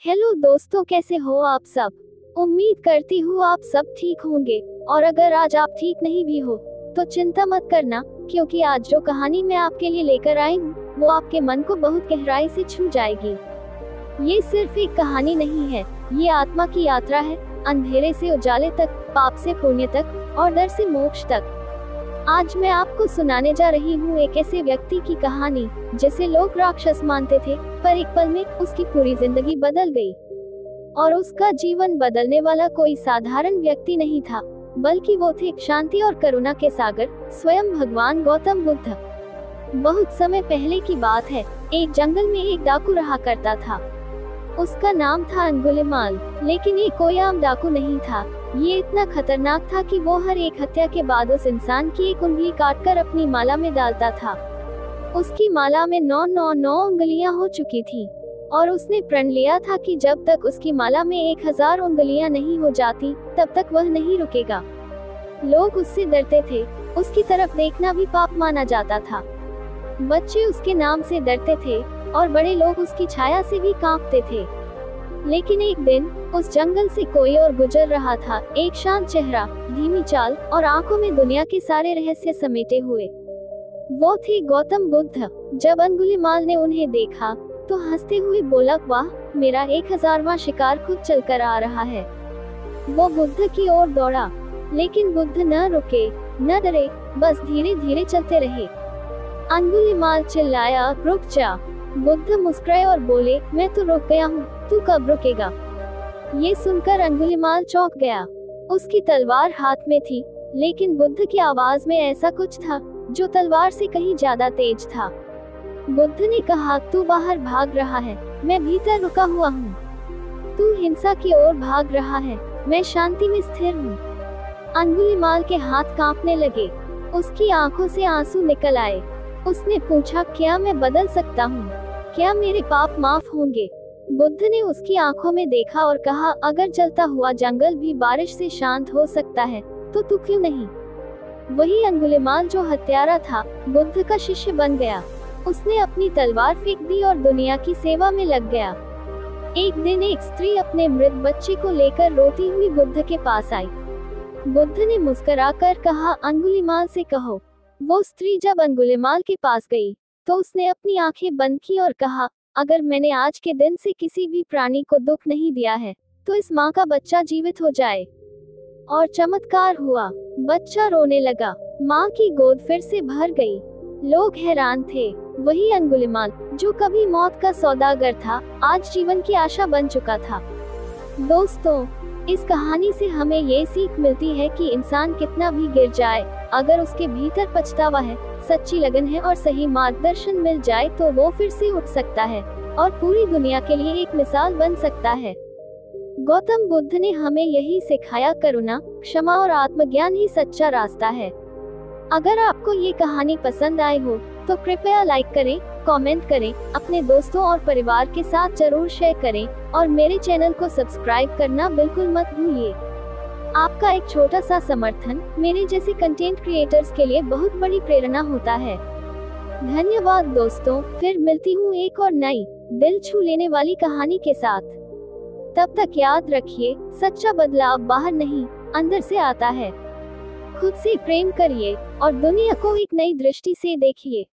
Hello दोस्तों, कैसे हो आप सब। उम्मीद करती हूँ आप सब ठीक होंगे। और अगर आज आप ठीक नहीं भी हो तो चिंता मत करना, क्योंकि आज जो कहानी मैं आपके लिए लेकर आई हूँ वो आपके मन को बहुत गहराई से छू जाएगी। ये सिर्फ एक कहानी नहीं है, ये आत्मा की यात्रा है, अंधेरे से उजाले तक, पाप से पुण्य तक और डर से मोक्ष तक। आज मैं आपको सुनाने जा रही हूँ एक ऐसे व्यक्ति की कहानी जिसे लोग राक्षस मानते थे, पर एक पल में उसकी पूरी जिंदगी बदल गई। और उसका जीवन बदलने वाला कोई साधारण व्यक्ति नहीं था, बल्कि वो थे शांति और करुणा के सागर, स्वयं भगवान गौतम बुद्ध। बहुत समय पहले की बात है, एक जंगल में एक डाकू रहा करता था। उसका नाम था अंगुलिमाल, लेकिन ये कोई आम डाकू नहीं था। ये इतना खतरनाक था कि वो हर एक हत्या के बाद उस इंसान की एक उंगली काटकर अपनी माला में डालता था। उसकी माला में 999 उंगलियां हो चुकी थी, और उसने प्रण लिया था कि जब तक उसकी माला में 1000 उंगलियां नहीं हो जाती तब तक वह नहीं रुकेगा। लोग उससे डरते थे, उसकी तरफ देखना भी पाप माना जाता था। बच्चे उसके नाम से डरते थे और बड़े लोग उसकी छाया से भी कांपते थे। लेकिन एक दिन उस जंगल से कोई और गुजर रहा था, एक शांत चेहरा, धीमी चाल और आंखों में दुनिया के सारे रहस्य समेटे हुए। वो थे गौतम बुद्ध। जब अंगुलिमाल ने उन्हें देखा तो हंसते हुए बोला, वाह, मेरा 1000वां शिकार खुद चलकर आ रहा है। वो बुद्ध की ओर दौड़ा, लेकिन बुद्ध न रुके, न डरे, बस धीरे धीरे चलते रहे। अंगुलिमाल चिल्लाया, रुक जा। बुद्ध मुस्कुराए और बोले, मैं तो रुक गया हूँ, तू कब रुकेगा। ये सुनकर अंगुलिमाल चौंक गया। उसकी तलवार हाथ में थी, लेकिन बुद्ध की आवाज में ऐसा कुछ था जो तलवार से कहीं ज्यादा तेज था। बुद्ध ने कहा, तू बाहर भाग रहा है, मैं भीतर रुका हुआ हूँ। तू हिंसा की ओर भाग रहा है, मैं शांति में स्थिर हूँ। अंगुलिमाल के हाथ कांपने लगे, उसकी आंखों से आंसू निकल आए। उसने पूछा, क्या मैं बदल सकता हूँ? क्या मेरे पाप माफ होंगे? बुद्ध ने उसकी आंखों में देखा और कहा, अगर जलता हुआ जंगल भी बारिश से शांत हो सकता है तो तू क्यों नहीं। वही अंगुलिमाल जो हत्यारा था, बुद्ध का शिष्य बन गया। उसने अपनी तलवार फेंक दी और दुनिया की सेवा में लग गया। एक दिन एक स्त्री अपने मृत बच्चे को लेकर रोती हुई बुद्ध के पास आई। बुद्ध ने मुस्कुराकर कहा, अंगुलिमाल से कहो। वो स्त्री जब अंगुलिमाल के पास गई तो उसने अपनी आंखें बंद की और कहा, अगर मैंने आज के दिन से किसी भी प्राणी को दुख नहीं दिया है तो इस माँ का बच्चा जीवित हो जाए। और चमत्कार हुआ, बच्चा रोने लगा, माँ की गोद फिर से भर गई। लोग हैरान थे। वही अंगुलिमाल जो कभी मौत का सौदागर था, आज जीवन की आशा बन चुका था। दोस्तों, इस कहानी से हमें ये सीख मिलती है कि इंसान कितना भी गिर जाए, अगर उसके भीतर पछतावा है, सच्ची लगन है और सही मार्गदर्शन मिल जाए तो वो फिर से उठ सकता है और पूरी दुनिया के लिए एक मिसाल बन सकता है। गौतम बुद्ध ने हमें यही सिखाया, करुणा, क्षमा और आत्मज्ञान ही सच्चा रास्ता है। अगर आपको ये कहानी पसंद आई हो तो कृपया लाइक करें, कमेंट करें, अपने दोस्तों और परिवार के साथ जरूर शेयर करें और मेरे चैनल को सब्सक्राइब करना बिल्कुल मत भूलिए। आपका एक छोटा सा समर्थन मेरे जैसे कंटेंट क्रिएटर्स के लिए बहुत बड़ी प्रेरणा होता है। धन्यवाद दोस्तों, फिर मिलती हूँ एक और नई दिल छू लेने वाली कहानी के साथ। तब तक याद रखिए, सच्चा बदलाव बाहर नहीं, अंदर से आता है। खुद से प्रेम करिए और दुनिया को एक नई दृष्टि से देखिए।